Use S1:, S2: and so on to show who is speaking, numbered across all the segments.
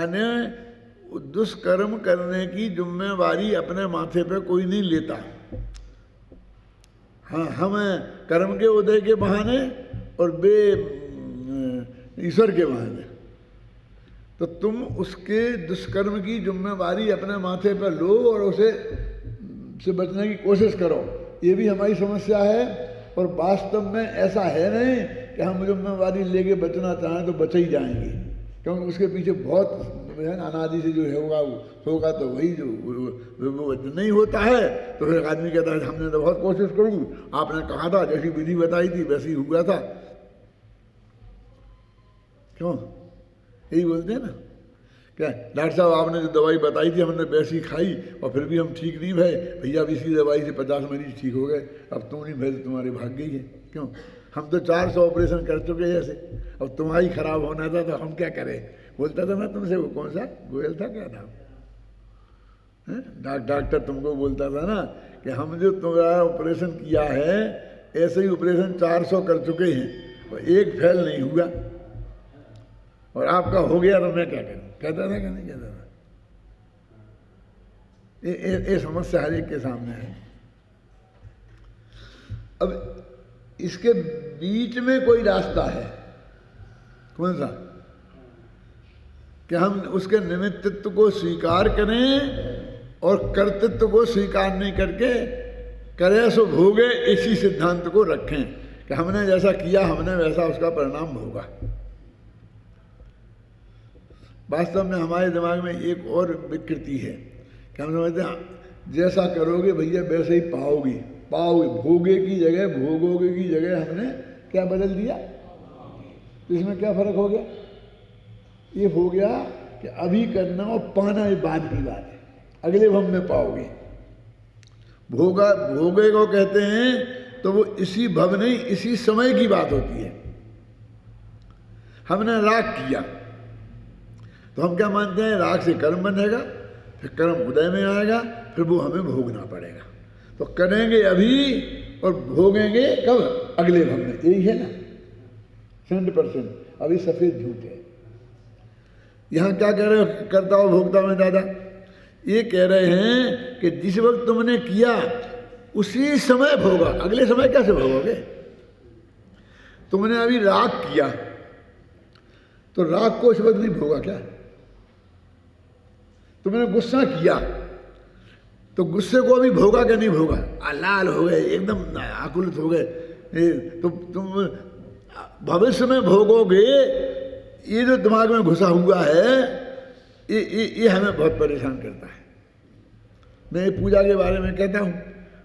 S1: माने दुष्कर्म करने की जिम्मेवारी अपने माथे पे कोई नहीं लेता। हाँ, हम कर्म के उदय के बहाने और बे ईश्वर के बहाने। तो तुम उसके दुष्कर्म की जिम्मेवारी अपने माथे पर लो और उसे से बचने की कोशिश करो। ये भी हमारी समस्या है। और वास्तव में ऐसा है नहीं कि हम जिम्मेवारी लेके बचना चाहें तो बच ही जाएंगे, क्योंकि उसके पीछे बहुत अनादि से जो होगा तो वही जो वो नहीं होता है। तो फिर आदमी कहता है हमने तो बहुत कोशिश करूँ, आपने कहा था, जैसी विधि बताई थी वैसे ही हुआ था। क्यों? यही बोलते हैं ना, क्या डॉक्टर साहब आपने जो दवाई बताई थी हमने वैसी खाई और फिर भी हम ठीक नहीं भये। भैया अब इसी दवाई से 50 मरीज ठीक हो गए, अब तुम नहीं भये तो तुम्हारे भाग गई है। क्यों? हम तो 400 ऑपरेशन कर चुके हैं ऐसे, अब तुम्हारी खराब होना था तो हम क्या करें। बोलता था ना तुमसे, वो कौन सा गोयल था, क्या नाम, डॉक्टर तुमको बोलता था ना कि हम जो तुम्हारा ऑपरेशन किया है ऐसे ही ऑपरेशन 400 कर चुके हैं और एक फेल नहीं हुआ, और आपका हो गया तो मैं क्या करूं। कहता था कि नहीं कहता था? ये समस्या हर एक के सामने है। अब इसके बीच में कोई रास्ता है, कौन सा, कि हम उसके निमित्तित्व को स्वीकार करें और कर्तृत्व को स्वीकार नहीं करके करे सो भोगे, इसी सिद्धांत को रखें कि हमने जैसा किया हमने वैसा उसका परिणाम भोगा। वास्तव में हमारे दिमाग में एक और विकृति है कि हम समझते हैं जैसा करोगे भैया वैसे ही पाओगे। भोगे की जगह भोगोगे की जगह हमने क्या बदल दिया। तो इसमें क्या फर्क हो गया? ये हो गया कि अभी करना और पाना ये बाद की बात है, अगले भव में पाओगे। भोगे को कहते हैं तो वो इसी भव नहीं इसी समय की बात होती है। हमने राग किया तो हम क्या मानते हैं, राग से कर्म बनेगा, फिर कर्म उदय में आएगा, फिर वो हमें भोगना पड़ेगा। तो करेंगे अभी और भोगेंगे कब? अगले भव में। यही है ना 100%। अभी सफेद झूठ है। यहां क्या कह रहे हो, करता हो भोगता में दादा? ये कह रहे हैं कि जिस वक्त तुमने किया उसी समय भोगा, अगले समय कैसे भोगोगे? तुमने अभी राग किया तो राग को उस वक्त नहीं भोगा क्या? तुमने गुस्सा किया तो गुस्से को अभी भोगा क्या नहीं भोगा? लाल हो गए, एकदम आकुलित हो गए, तो तुम भविष्य में भोगोगे। ये जो दिमाग में घुसा हुआ है ये हमें बहुत परेशान करता है। मैं पूजा के बारे में कहता हूँ,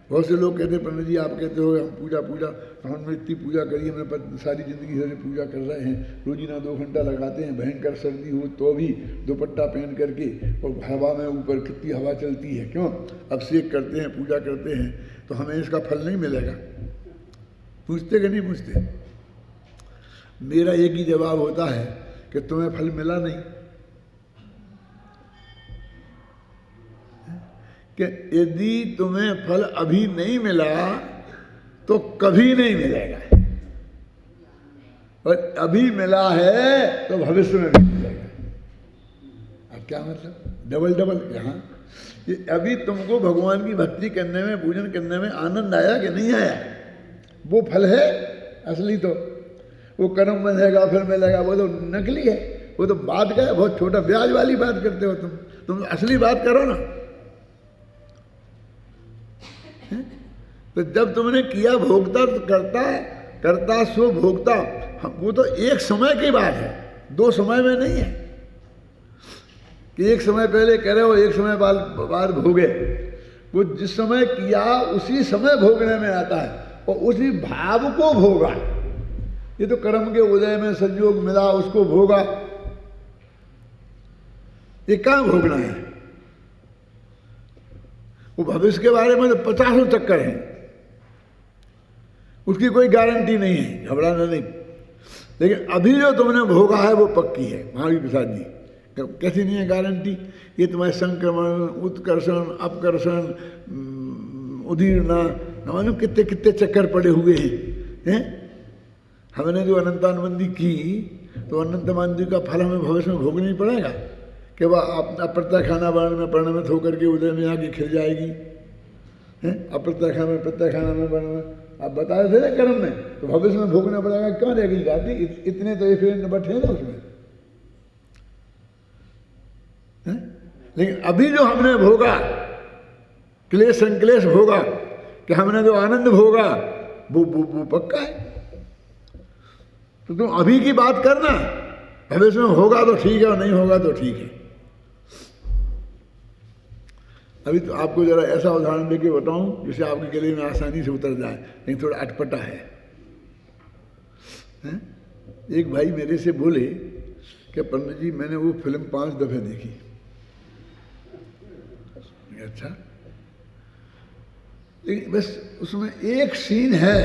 S1: बहुत से लोग कहते हैं पंडित जी आप कहते हो हम पूजा हमने इतनी पूजा करी, हमने सारी ज़िंदगी से पूजा कर रहे हैं, रोजीना 2 घंटा लगाते हैं, भयंकर सर्दी हो तो भी दुपट्टा पहन करके, और हवा में ऊपर कितनी हवा चलती है, क्यों अभिषेक करते हैं, पूजा करते हैं, तो हमें इसका फल नहीं मिलेगा? पूछते कि नहीं पूछते? मेरा एक ही जवाब होता है कि तुम्हें फल मिला नहीं, कि यदि तुम्हें फल अभी नहीं मिला तो कभी नहीं मिलेगा, और अभी मिला है तो भविष्य में भी मिलेगा। अब क्या मतलब? डबल यहाँ ये अभी तुमको भगवान की भक्ति करने में, पूजन करने में आनंद आया कि नहीं आया? वो फल है असली। तो वो कर्म बनेगा फिर मिलेगा, वो तो नकली है, वो तो बात का है, बहुत छोटा ब्याज वाली बात करते हो तुम असली बात करो ना। तो जब तुमने किया भोगता तो करता सो भोगता, वो तो एक समय की बात है, 2 समय में नहीं है कि एक समय पहले करे और एक समय बाद भोगे। वो जिस समय किया उसी समय भोगने में आता है और उसी भाव को भोगा। ये तो कर्म के उदय में संयोग मिला उसको भोगा, ये कहाँ भोगना है? वो भविष्य के बारे में तो 50 चक्कर हैं, उसकी कोई गारंटी नहीं है, घबराना नहीं। लेकिन अभी जो तुमने भोगा है वो पक्की है। महावीर प्रसाद जी कैसी नहीं है गारंटी? ये तुम्हारे संक्रमण, उत्कर्षण, अपकर्षण, उदीर्णा, न मालूम कितने कितने चक्कर पड़े हुए हैं। हमने जो अनंतानुबंधी की तो अनंतमानंदी का फल हमें भविष्य में भोगना ही पड़ेगा। कि वह अप्रत्यखाना वर्ण में परिणमित होकर के उदय में आके खिल जाएगी, है अप्रत्यखा में प्रत्यखाना में वर्ण में आप बताए थे ना कर्म में, तो भविष्य में भोगना पड़ेगा, क्यों रहेगी जाति, इतने तो एक बटे हैं ना उसमें, है? लेकिन अभी जो हमने भोगा क्लेश संक्लेश भोगा, कि हमने जो आनंद भोगा वो पक्का है। तो तुम अभी की बात करना, भविष्य में होगा तो ठीक है और नहीं होगा तो ठीक है। अभी तो आपको जरा ऐसा उदाहरण देके बताऊं जिससे आपके गले में आसानी से उतर जाए, लेकिन थोड़ा अटपटा है? एक भाई मेरे से बोले कि पंडित जी मैंने वो फिल्म 5 दफे देखी। अच्छा, लेकिन बस उसमें एक सीन है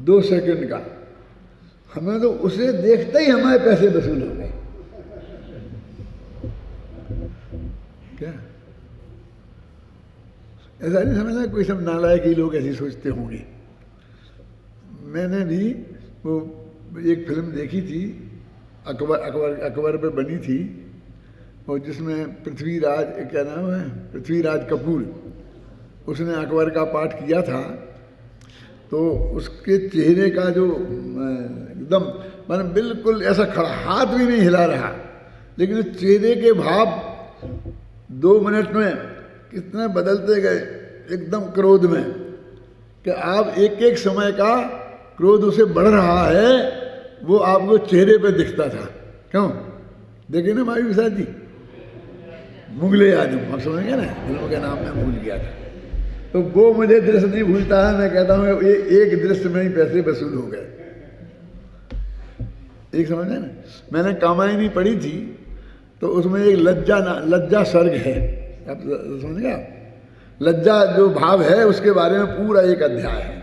S1: 2 सेकंड का, हमें तो उसे देखते ही हमारे पैसे वसूल हो गए। क्या ऐसा नहीं समझना कोई सब नालायक ही लोग ऐसी सोचते होंगे। मैंने भी वो एक फिल्म देखी थी, अकबर पे बनी थी, और जिसमें पृथ्वीराज, क्या नाम है, पृथ्वीराज कपूर, उसने अकबर का पाठ किया था। तो उसके चेहरे का जो एकदम माने बिल्कुल ऐसा खड़ा, हाथ भी नहीं हिला रहा, लेकिन चेहरे के भाव 2 मिनट में कितने बदलते गए, एकदम क्रोध में, कि आप एक एक समय का क्रोध उसे बढ़ रहा है, वो आपको चेहरे पे दिखता था। क्यों देखे ना मावी प्रसाद जी, मुगले आजम, आप समझेंगे ना, फिल्मों के नाम में भूल गया था। तो वो मुझे दृश्य नहीं भूलता है, मैं कहता हूँ एक दृश्य में ही पैसे वसूल हो गए। एक समझे ना, मैंने कामायनी पढ़ी थी, तो उसमें एक लज्जा सर्ग है, आप समझ गए? लज्जा जो भाव है उसके बारे में पूरा एक अध्याय है।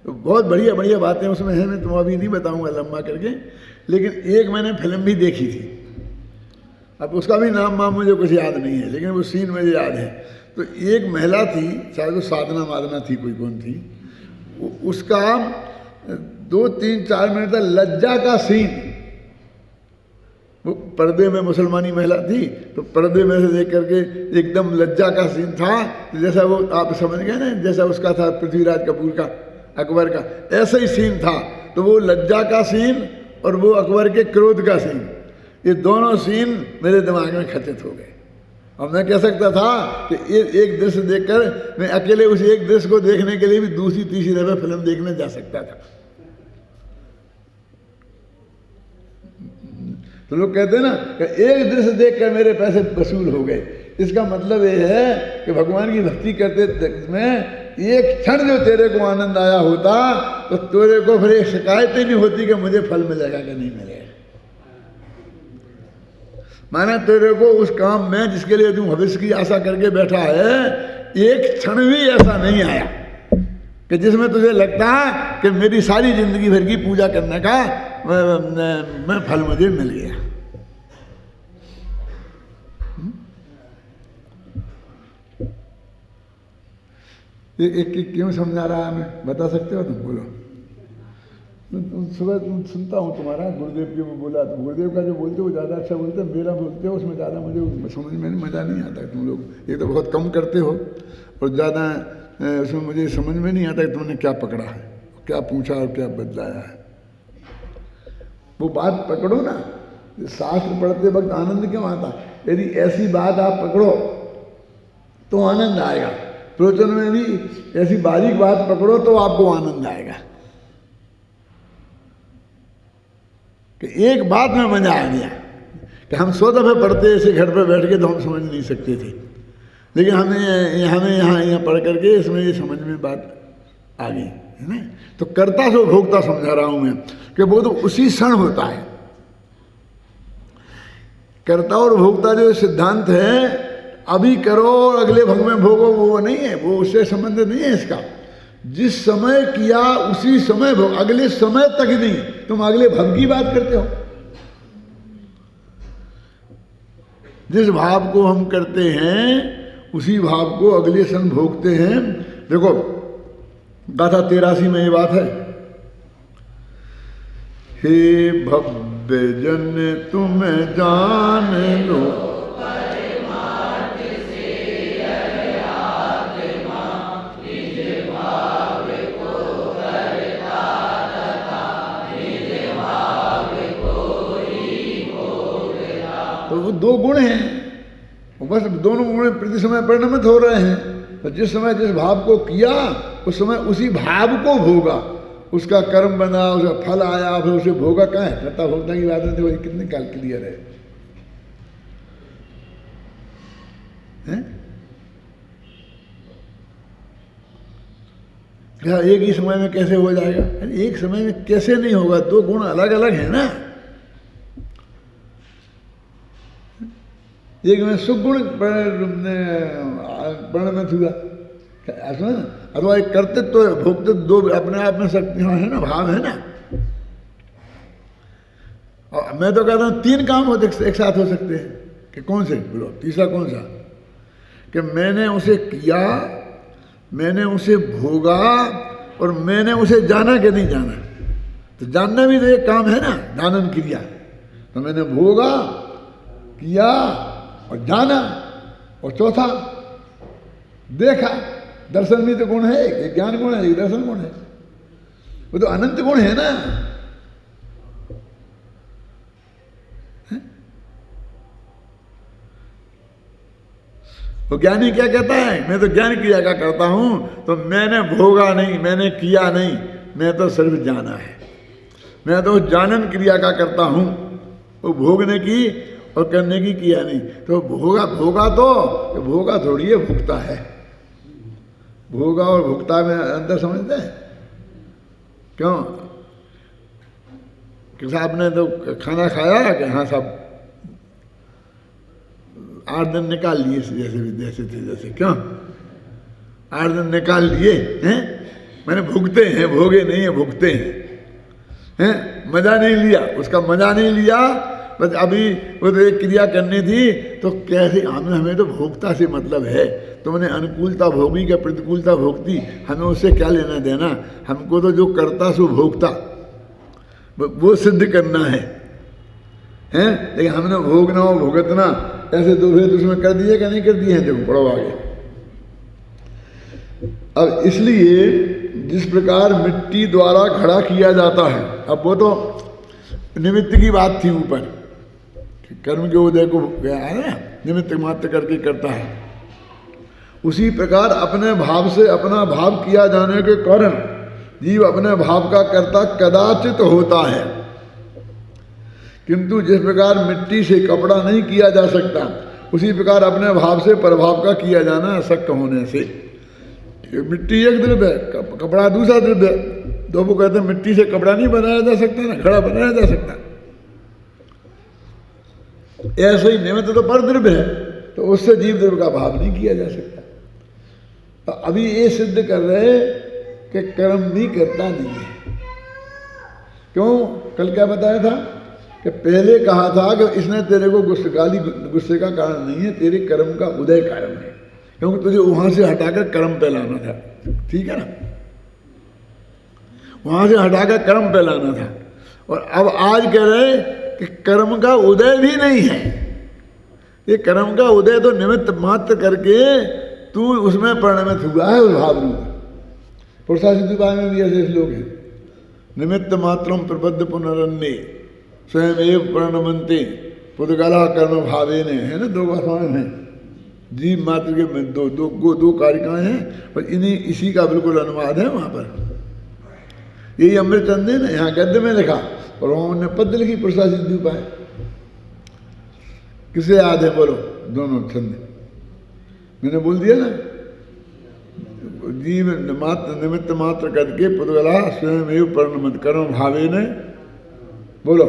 S1: तो बहुत बढ़िया बढ़िया बातें उसमें हैं, मैं तुम्हें अभी नहीं बताऊंगा लंबा करके, लेकिन एक मैंने फिल्म भी देखी थी, अब उसका भी नाम मुझे कुछ याद नहीं है, लेकिन वो सीन मुझे याद है। तो एक महिला थी, शायद वो साधना थी, कोई कौन थी, उसका 2-3-4 मिनट तक लज्जा का सीन, वो पर्दे में मुसलमानी महिला थी, तो पर्दे में से देख करके एकदम लज्जा का सीन था, तो जैसा वो आप समझ गए ना, जैसा उसका था पृथ्वीराज कपूर का, अकबर का, ऐसा ही सीन था। तो वो लज्जा का सीन और वो अकबर के क्रोध का सीन, ये दोनों सीन मेरे दिमाग में खचित हो गए। और मैं कह सकता था कि एक दृश्य देखकर मैं अकेले उस एक दृश्य को देखने के लिए भी 2री-3री दफा फिल्म देखने जा सकता था। तो लोग कहते हैं ना कि एक दृश्य देखकर मेरे पैसे वसूल हो गए, इसका मतलब ये है कि भगवान की भक्ति करते में एक क्षण जो तेरे को आनंद आया होता, तो तेरे को फिर एक शिकायत ही नहीं होती कि मुझे फल मिलेगा कि नहीं मिलेगा। माना तेरे को उस काम में जिसके लिए तू भविष्य की आशा करके बैठा है, एक क्षण भी ऐसा नहीं आया कि जिसमें तुझे लगता है कि मेरी सारी जिंदगी भर की पूजा करने का मैं फल मुझे मिल गया। एक क्यों समझा रहा है, मैं बता सकते हो? तुम बोलो। सुबह सुनता हूँ तुम्हारा, गुरुदेव जी में बोला, तो गुरुदेव का जो बोलते हो ज़्यादा अच्छा बोलते हो, मेरा बोलते हो उसमें ज़्यादा मुझे समझ में मज़ा नहीं आता। तुम लोग ये तो बहुत कम करते हो, और ज़्यादा उसमें मुझे समझ में नहीं आता कि तुमने क्या पकड़ा है, क्या पूछा और क्या बदलाया है। वो बात पकड़ो ना, शास्त्र पढ़ते वक्त आनंद क्यों आता? यदि ऐसी बात आप पकड़ो तो आनंद आएगा। प्रवचन में भी ऐसी बारीक बात पकड़ो तो आपको आनंद आएगा, कि एक बात में मजा आ गया कि हम 100 दफे पढ़ते ऐसे घर पर बैठ के तो हम समझ नहीं सकते थे, लेकिन हमें यहाँ पढ़ करके इसमें ये समझ में बात आ गई, है ना। तो कर्ता से भोक्ता समझा रहा हूँ मैं, कि वो तो उसी क्षण होता है। कर्ता और भोक्ता जो सिद्धांत है, अभी करो और अगले भग में भोगो, वो नहीं है, वो उससे संबंध नहीं है इसका। जिस समय किया उसी समय भोग, अगले समय तक नहीं। तुम अगले भग की बात करते हो। जिस भाव को हम करते हैं उसी भाव को अगले क्षण भोगते हैं। देखो गाथा 83 में ये बात है, हे बेजन्य तुम्हें जान लो। तो वो दो गुण हैं, वो बस दोनों गुण प्रति समय परिणमित हो रहे हैं। तो जिस समय जिस भाव को किया उस समय उसी भाव को भोगा, उसका कर्म बना, उसका फल आया, फिर उसे भोगा। कहाँ है कर्ता भोक्ता की बात नहीं, वही कितनी काल क्लियर है, हैं? क्या एक ही समय में कैसे हो जाएगा? एक समय में कैसे नहीं होगा, दो गुण अलग अलग है ना। एक में सुगुण परिणमित हुआ, अथवा एक कर्तृत्व तो भोक्तृत्व दो अपने आप में शक्तियां है ना, भाव है ना। और मैं तो कहता हूं तीन काम होते एक साथ हो सकते हैं। कि कौन से बोलो, तीसरा कौन सा? कि मैंने उसे किया, मैंने उसे भोगा और मैंने उसे जाना कि नहीं जाना। तो जानना भी तो एक काम है ना, जानन क्रिया। तो मैंने भोगा, किया और जाना, और चौथा देखा। दर्शन भी तो गुण है, एक ज्ञान गुण है, एक दर्शन गुण है। वो तो अनंत गुण है ना। तो ज्ञानी क्या कहता है? मैं तो ज्ञान क्रिया का करता हूं, तो मैंने भोगा नहीं, मैंने किया नहीं, मैं तो सिर्फ जाना है। मैं तो जानन क्रिया का करता हूं, वो भोगने की और करने की किया नहीं। तो भोगा तो भोगा थोड़ी है, भुगता है। भोगा और भुगता में अंतर समझते हैं? क्यों कि साहब ने तो खाना खाया कि हाँ साहब 8 दिन निकाल लिए, जैसे थे जैसे। क्यों 8 दिन निकाल लिए हैं? मैंने भुगते हैं, भोगे नहीं है, भुगते हैं। मजा नहीं लिया, उसका मजा नहीं लिया। बस अभी वो तो एक क्रिया करनी थी, तो कैसे हमें तो भोक्ता से मतलब है। तुमने अनुकूलता भोगी क्या प्रतिकूलता भोगती, हमें उससे क्या लेना देना। हमको तो जो करता सो भोगता, वो सिद्ध करना है, हैं? लेकिन हमने भोगना और भुगतना ऐसे दो भेद उसमें कर दिए क्या नहीं कर दिए हैं? देखो पढ़ो आगे। अब इसलिए जिस प्रकार मिट्टी द्वारा खड़ा किया जाता है, अब वो तो निमित्त की बात थी ऊपर, कर्म के उदय को गया है ना, निमित्त मात्र करके करता है। उसी प्रकार अपने भाव से अपना भाव किया जाने के कारण जीव अपने भाव का कर्ता कदाचित होता है। किंतु जिस प्रकार मिट्टी से कपड़ा नहीं किया जा सकता, उसी प्रकार अपने भाव से प्रभाव का किया जाना अशक्य होने से। मिट्टी एक द्रव्य है, कपड़ा दूसरा द्रव्य है। तो वो कहते हैं मिट्टी से कपड़ा नहीं बनाया जा सकता ना, घड़ा बनाया जा सकता। ऐसे ही निमित्त तो पर द्रव्य है, तो उससे जीव द्रव्य का भाव नहीं किया जा सकता। तो अभी ये सिद्ध कर रहे कि कर्म भी करता नहीं है। क्यों? कल क्या बताया था कि पहले कहा था कि इसने तेरे को गुस्से का कारण नहीं है, तेरे कर्म का उदय कारण है, क्योंकि तुझे वहां से हटाकर कर्म पे लाना था। ठीक है ना? वहां से हटाकर कर्म पे लाना था। और अब आज कह रहे कि कर्म का उदय भी नहीं है। ये कर्म का उदय तो निमित्त मात्र करके तू उसमें परिणमित हुआ है, उस भाव रूप। पुरुषासिद्धि में भी ऐसे श्लोक है, निमित्त मात्रम प्रबद्ध पुनरन्य स्वयं एव परिणमन्ते पुद्गला कर्म भावेन, है ना, 2 भाषाएं हैं। जीव मात्र के दो कारिकाएं हैं, और इसी का बिल्कुल अनुवाद है वहां पर। यही अमृतचंद ने यहाँ गद्य में लिखा, और उन्होंने पद्य लिखी पुरुषासिद्धि उपाय। किसे याद है बोलो? दोनों छंद मैंने बोल दिया ना। जीव निमित्त मात्र करके पुद्गला स्वयं एव परिणमत कर्म भावेन, बोलो।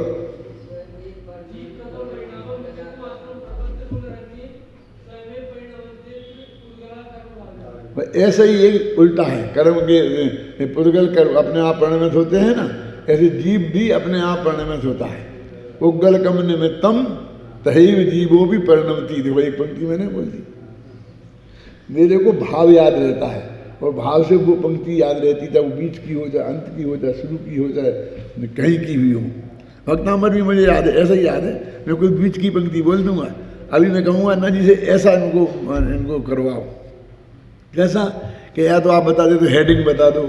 S1: ऐसा ही एक उल्टा है, कर्म के पुद्गल कर्म अपने आप परिणमित होते हैं ना, ऐसे जीव भी अपने आप परिणमित होता है। उग्गल कम निमित्तम तहैव जीवो भी परिणमति। देखो एक पंक्ति मैंने बोल दी। मेरे को भाव याद रहता है, और भाव से वो पंक्ति याद रहती, चाहे वो बीच की हो, चाहे अंत की हो, चाहे शुरू की हो, चाहे कहीं की भी हो। भक्तामृत भी मुझे याद है, ऐसा ही याद है। मैं कोई बीच की पंक्ति बोल दूंगा, अभी मैं कहूँगा ना जी से ऐसा इनको करवाओ। कैसा कि या तो आप बता दो तो हेडिंग बता दो,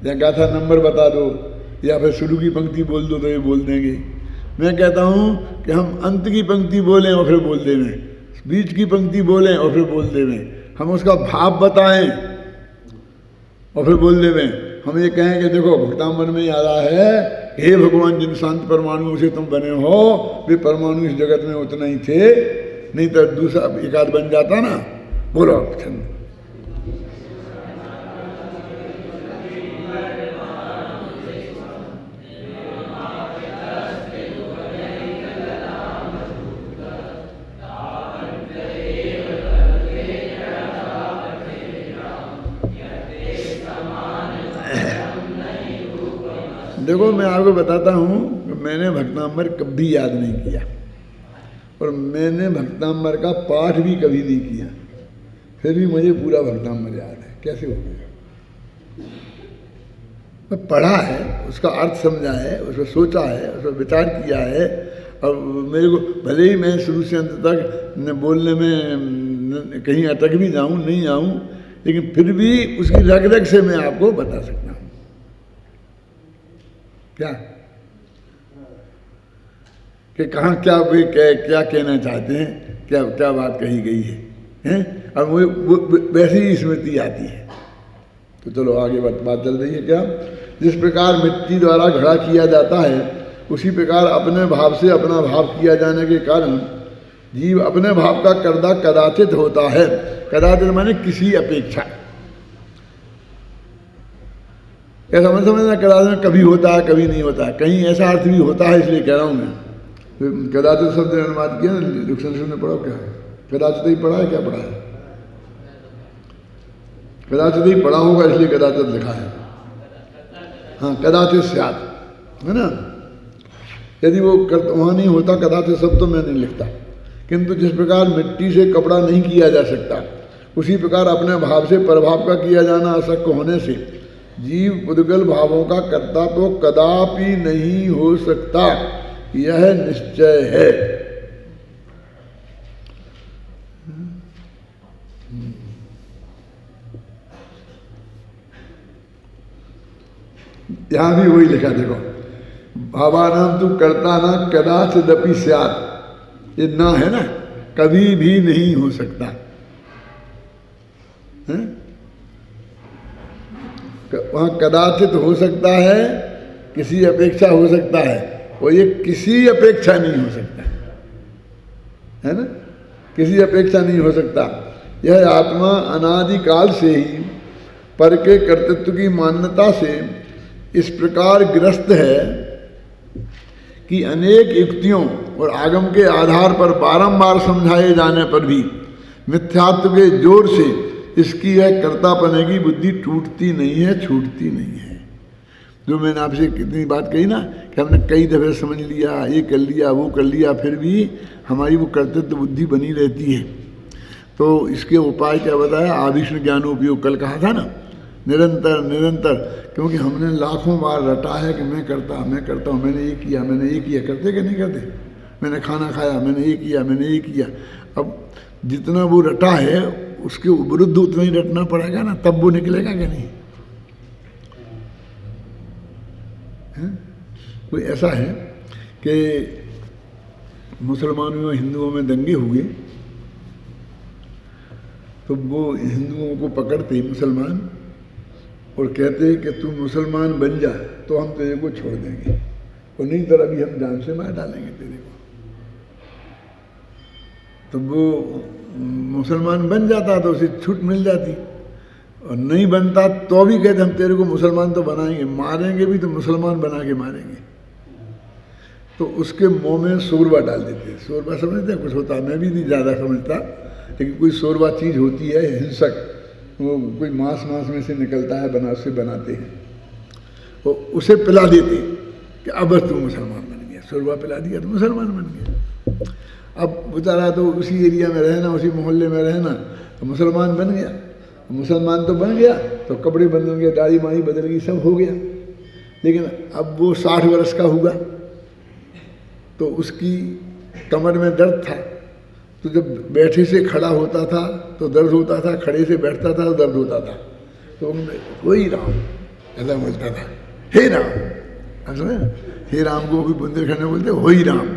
S1: या गाथा नंबर बता दो, या फिर शुरू की पंक्ति बोल दो तो ये बोल देंगे। मैं कहता हूँ कि हम अंत की पंक्ति बोलें और फिर बोल देवें, बीच की पंक्ति बोलें और फिर बोल देवें, हम उसका भाव बताएं और फिर बोल देवें। हम ये कहें कि देखो भक्तामृत में याद आ है, हे भगवान जिन शांत परमाणु से तुम बने हो, वे परमाणु इस जगत में उतना ही थे, नहीं तो दूसरा एकाध बन जाता ना। बोलो छंद। देखो मैं आपको बताता हूँ कि मैंने भक्तामृत कभी याद नहीं किया, और मैंने भक्तामृत का पाठ भी कभी नहीं किया, फिर भी मुझे पूरा भक्तामृत याद है। कैसे हो गया? मैं पढ़ा है, उसका अर्थ समझा है, उसको सोचा है, उसको विचार किया है, और मेरे को भले ही मैं शुरू से अंत तक बोलने में कहीं अटक भी जाऊँ, नहीं आऊँ, लेकिन फिर भी उसकी रग रग से मैं आपको बता सकता हूँ। क्या कि कहाँ क्या वे क्या कहना चाहते हैं, क्या क्या बात कही गई है, हैं? और मुझे वैसी ही स्मृति आती है। तो चलो आगे बात चल रही है। क्या? जिस प्रकार मिट्टी द्वारा घड़ा किया जाता है, उसी प्रकार अपने भाव से अपना भाव किया जाने के कारण जीव अपने भाव का कर्ता कदाचित होता है। कदाचित माने किसी अपेक्षा। क्या समझना? कदाचित कभी होता है, कभी नहीं होता है, कहीं ऐसा अर्थ भी होता है, इसलिए कह रहा हूँ मैं। कदाचित शब्द ने अनुवाद किया ना, डिक्शनरी ने पढ़ा क्या है? कदाचित ही पढ़ा है, क्या पढ़ा है? कदाचित ही पढ़ा होगा, इसलिए कदाचित लिखा है। हाँ, कदाचित स्यात्, है ना? यदि वो वहाँ नहीं होता कदाचित शब्द तो मैं नहीं लिखता। किंतु जिस प्रकार मिट्टी से कपड़ा नहीं किया जा सकता, उसी प्रकार अपने भाव से परभाव का किया जाना अशक्य होने से जीव पुद्गल भावों का कर्ता तो कदापि नहीं हो सकता, यह निश्चय है। यहां भी वही लिखा, देखो भावानाम तू कर्ता ना कदाचिदपि स्यात्। ये ना है ना, कभी भी नहीं हो सकता है? वहां कदाचित हो सकता है, किसी अपेक्षा हो सकता है, और ये किसी अपेक्षा नहीं हो सकता है ना, किसी अपेक्षा नहीं हो सकता। यह आत्मा अनादिकाल से ही पर के कर्तृत्व की मान्यता से इस प्रकार ग्रस्त है कि अनेक युक्तियों और आगम के आधार पर बारंबार समझाए जाने पर भी मिथ्यात्व के जोर से इसकी यह कर्तापने की बुद्धि टूटती नहीं है, छूटती नहीं है। जो मैंने आपसे कितनी बात कही ना कि हमने कई दफे समझ लिया, ये कर लिया, वो कर लिया, फिर भी हमारी वो कर्तृत्व बुद्धि बनी रहती है। तो इसके उपाय क्या बताया? आभीषण ज्ञानोपयोग कल कहा था ना, निरंतर निरंतर, क्योंकि हमने लाखों बार रटा है कि मैं करता हूँ, मैंने ये किया, मैंने ये किया, करते कि नहीं करते? मैंने खाना खाया, मैंने ये किया, मैंने ये किया। अब जितना वो रटा है उसके विरुद्ध उतना ही रटना पड़ेगा ना, तब वो निकलेगा कि नहीं? कोई ऐसा है कि मुसलमानों और हिंदुओं में दंगे हुए, तो वो हिंदुओं को पकड़ते मुसलमान और कहते कि तू मुसलमान बन जा तो हम तेरे को छोड़ देंगे, और नहीं तो अभी हम जान से मार डालेंगे तेरे को। तो वो मुसलमान बन जाता तो उसे छूट मिल जाती, और नहीं बनता तो भी कहते हम तेरे को मुसलमान तो बनाएंगे, मारेंगे भी तो मुसलमान बना के मारेंगे। तो उसके मुंह में शोरबा डाल देते। शोरबा समझते हैं? कुछ होता है, मैं भी नहीं ज़्यादा समझता, लेकिन कोई शोरबा चीज़ होती है हिंसक, वो कोई मांस में से निकलता है, उससे बनाते हैं, वो उसे पिला देते कि अब बस तू मुसलमान बन गया। शोरबा पिला दिया तो मुसलमान बन गया। अब बेचारा तो उसी एरिया में रहना, उसी मोहल्ले में रहना, तो मुसलमान बन गया। मुसलमान तो बन गया तो कपड़े बदल गए, दाढ़ी माड़ी बदल गई, सब हो गया। लेकिन अब वो 60 वर्ष का हुआ, तो उसकी कमर में दर्द था, तो जब बैठे से खड़ा होता था तो दर्द होता था, खड़े से बैठता था तो दर्द होता था। तो वही राम ऐसा बोलता था, हे राम। असल में हे राम को भी बुंदेलखंड में बोलते हो ही राम।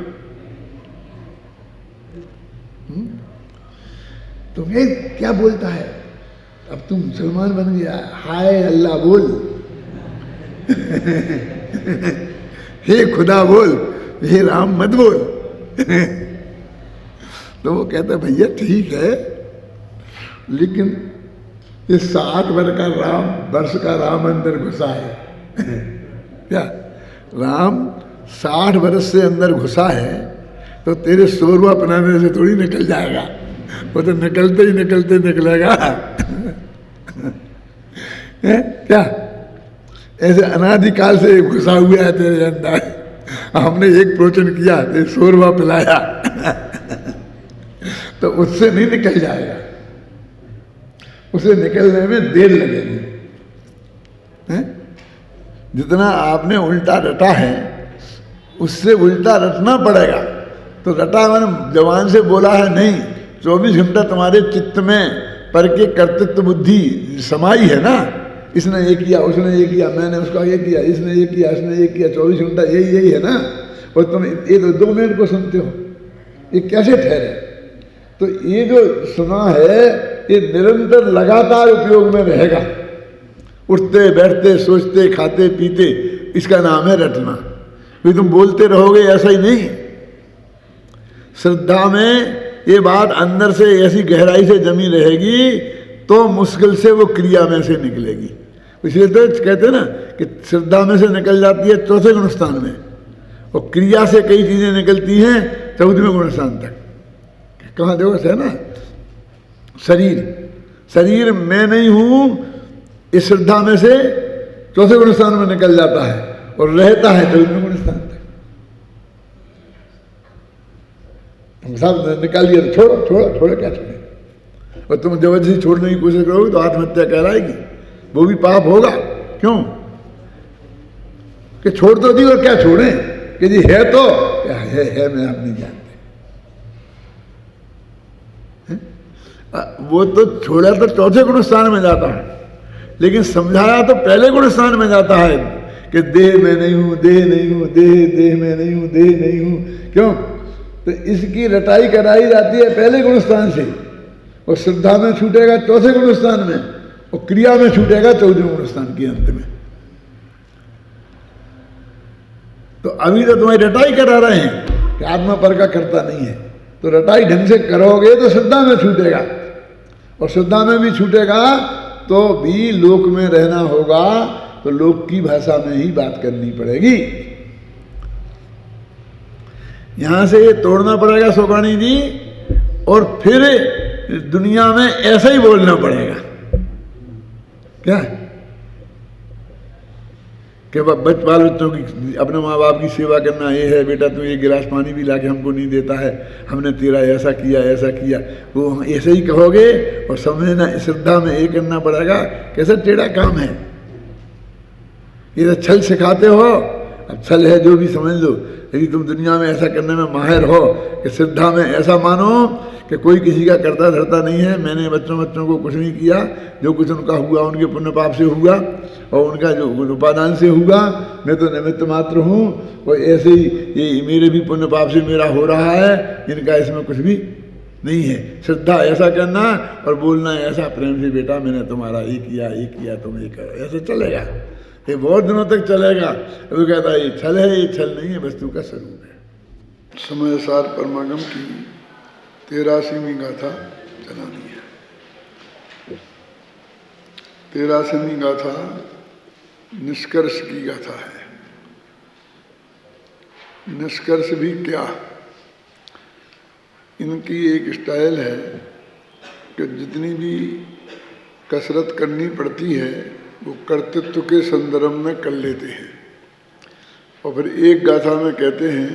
S1: तो ये क्या बोलता है, अब तुम मुसलमान बन गया, हाय अल्लाह बोल हे खुदा बोल, हे राम मत बोल। तो वो कहता है भैया ठीक है, लेकिन ये 60 वर्ष का राम अंदर घुसा है क्या? राम 60 वर्ष से अंदर घुसा है, तो तेरे 100 रुपया बनाने से थोड़ी निकल जाएगा, वो तो निकलते ही निकलते निकलेगा क्या? ऐसे अनादिकाल से घुसा हुआ है तेरे अंदर। हमने एक प्रोचन किया, 100 रुपया पिलाया तो उससे नहीं निकल जाएगा, उसे निकलने में देर लगेगी। जितना आपने उल्टा रटा है उससे उल्टा रटना पड़ेगा। तो रटा मैंने जवान से बोला है नहीं, 24 घंटा तुम्हारे चित्त में पर के कर्तृत्व बुद्धि समाई है ना। इसने ये किया, उसने ये किया, मैंने उसका ये किया, इसने ये किया, इसने ये किया, 24 घंटा यही है ना। और तुम ये तो 2 मिनट को सुनते हो, ये कैसे ठहरे? तो ये जो सुना है ये निरंतर लगातार उपयोग में रहेगा, उठते बैठते सोचते खाते पीते, इसका नाम है रटना। फिर तुम बोलते रहोगे ऐसा ही नहीं। श्रद्धा में ये बात अंदर से ऐसी गहराई से जमी रहेगी तो मुश्किल से वो क्रिया में से निकलेगी। इसलिए तो कहते हैं ना कि श्रद्धा में से निकल जाती है 4थे गुणस्थान में, और क्रिया से कई चीजें निकलती हैं 14वें गुणस्थान तक। कहाँ देखो है ना, शरीर मैं नहीं हूं, इस श्रद्धा में से 4थे गुणस्थान में निकल जाता है और रहता है 14वें गुणस्थान तक। सब निकाल दिया तो छोड़ो क्या छोड़े? और तुम जबरदस्ती छोड़ने की कोशिश करोगे तो आत्महत्या कहलाएगी, वो भी पाप होगा। क्यों कि छोड़ तो दी और क्या छोड़े कि जी है तो क्या है मैं आप नहीं जानते। वो तो छोड़ा तो 4थे गुणस्थान में जाता है, लेकिन समझाया तो पहले गुणस्थान में जाता है कि देह में नहीं हूं, देह नहीं हूं, देह में नहीं हूं, देह नहीं हूं। क्यों? तो इसकी रटाई कराई जाती है पहले गुणस्थान से, और श्रद्धा में छूटेगा 4थे गुणस्थान में, और क्रिया में छूटेगा 14वें गुणस्थान के अंत में। तो अभी तो तुम्हारी रटाई करा रहे हैं कि आत्मा पर का करता नहीं है, तो रटाई ढंग से करोगे तो श्रद्धा में छूटेगा, और श्रद्धा में भी छूटेगा तो भी लोक में रहना होगा, तो लोक की भाषा में ही बात करनी पड़ेगी। यहां से ये तोड़ना पड़ेगा सोगानी जी, और फिर दुनिया में ऐसा ही बोलना पड़ेगा। क्या कि बाल बच्चों की, अपने माँ बाप की सेवा करना ये है, बेटा तू एक गिलास पानी भी लाके हमको नहीं देता है, हमने तेरा ऐसा किया, वो ऐसे ही कहोगे। और समझना श्रद्धा में ये करना पड़ेगा, कैसा टेढ़ा काम है ये, तो छल सिखाते हो। अब छल है जो भी समझ लो, यदि तुम दुनिया में ऐसा करने में माहिर हो कि श्रद्धा में ऐसा मानो कि कोई किसी का करता धरता नहीं है, मैंने बच्चों को कुछ नहीं किया, जो कुछ उनका हुआ उनके पुण्य पाप से हुआ और उनका जो उपादान से हुआ, मैं तो निमित्त मात्र हूँ। और ऐसे ही ये मेरे भी पुण्य पाप से मेरा हो रहा है, इनका इसमें कुछ भी नहीं है। श्रद्धा ऐसा करना और बोलना ऐसा प्रेम से, बेटा मैंने तुम्हारा ये किया तुम ये करो, ऐसे चलेगा, ये बहुत दिनों तक चलेगा। वो कहता है ये छल है, ये छल नहीं है, वस्तु का स्वरूप है। समय सार परमागम की 83वीं गाथा चलानी है। 83वीं गाथा निष्कर्ष की गाथा है। निष्कर्ष भी क्या, इनकी एक स्टाइल है कि जितनी भी कसरत करनी पड़ती है वो कर्तृत्व के संदर्भ में कर लेते हैं, और फिर एक गाथा में कहते हैं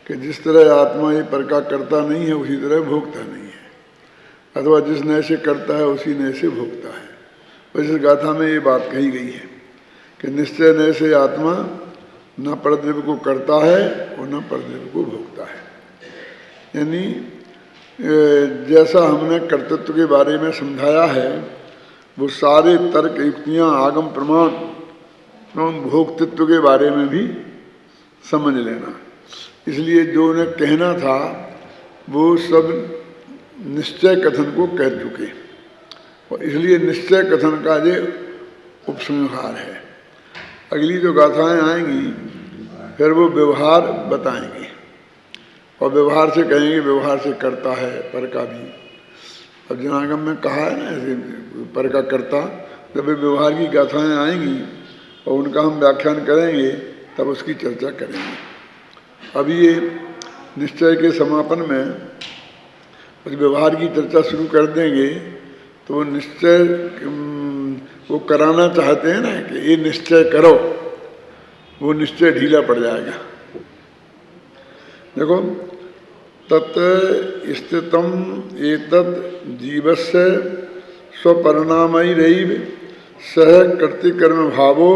S1: कि जिस तरह आत्मा ये पर का करता नहीं है उसी तरह भोगता नहीं है, अथवा जिस नए से करता है उसी नए से भोगता है। और इस गाथा में ये बात कही गई है कि निश्चय नए से आत्मा न परद्रव्य को करता है और न परद्रव्य को भोगता है। यानी जैसा हमने कर्तृत्व के बारे में समझाया है वो सारे तर्क युक्तियाँ आगम प्रमाण एवं भोक्तृत्व के बारे में भी समझ लेना। इसलिए जो उन्हें कहना था वो सब निश्चय कथन को कह चुके और इसलिए निश्चय कथन का ये उपसंहार है। अगली जो गाथाएं आएंगी फिर वो व्यवहार बताएंगे और व्यवहार से कहेंगे व्यवहार से करता है पर का भी। अब जनागम में कहा है ना ऐसे पर का करता, जब व्यवहार की गाथाएं आएंगी और उनका हम व्याख्यान करेंगे तब उसकी चर्चा करेंगे। अभी ये निश्चय के समापन में व्यवहार की चर्चा शुरू कर देंगे तो वो निश्चय वो कराना चाहते हैं ना कि ये निश्चय करो, वो निश्चय ढीला पड़ जाएगा। देखो तत् स्थितम एतत् जीवस्य स्वपरिणामैरैव सह कर्तृकर्म भावो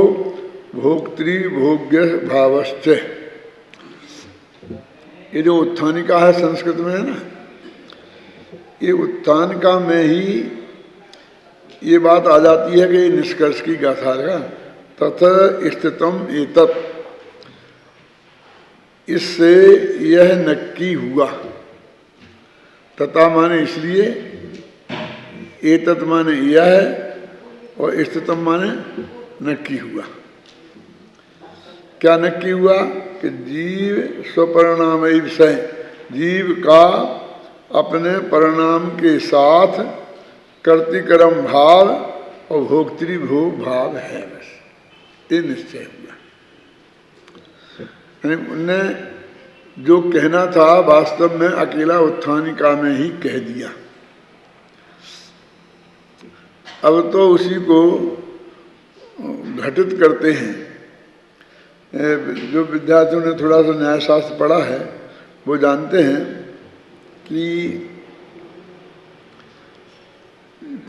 S1: भोक्तृ भोग्य भावश्च। ये जो उत्थानिका है संस्कृत में है ना, ये उत्थानिका में ही ये बात आ जाती है कि निष्कर्ष की गाथा है। तथा स्थितम एतत्, इससे यह नक्की हुआ। तथा माने इसलिए, एतत् माने यह और स्थितम माने नक्की हुआ। क्या नक्की हुआ कि जीव स्वपरिणाम विषय, जीव का अपने परिणाम के साथ कर्तृकर्म भाव और भोक्तृ भोग भाव है, बस ये निश्चय हुआ। उनने जो कहना था वास्तव में अकेला उत्थानिका में ही कह दिया। अब तो उसी को घटित करते हैं। जो विद्यार्थियों ने थोड़ा सा न्यायशास्त्र पढ़ा है वो जानते हैं कि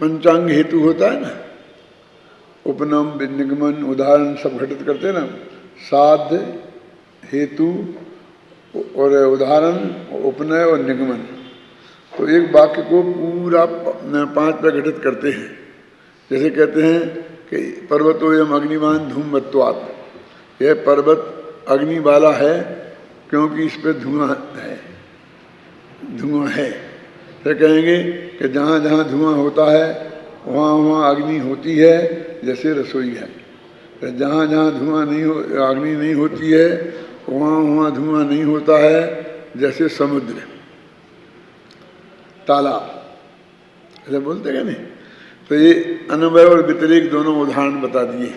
S1: पंचांग हेतु होता है ना, उपनम निगमन उदाहरण सब घटित करते हैं ना, साध्य हेतु और उदाहरण उपनय और निगमन। तो एक वाक्य को पूरा 5 पे घटित करते हैं। जैसे कहते हैं कि पर्वतोयम अग्निवान धूमवत्वात्, यह पर्वत अग्नि वाला है क्योंकि इस पे धुआं है। फिर कहेंगे कि जहाँ जहाँ धुआं होता है वहाँ वहाँ अग्नि होती है, जैसे रसोई है। फिर जहाँ जहाँ धुआं नहीं अग्नि नहीं होती है वहाँ वहाँ धुआं नहीं होता है, जैसे समुद्र तालाब। ऐसा बोलते क्या नहीं? तो ये अन्वय और व्यतिरेक दोनों उदाहरण बता दिए।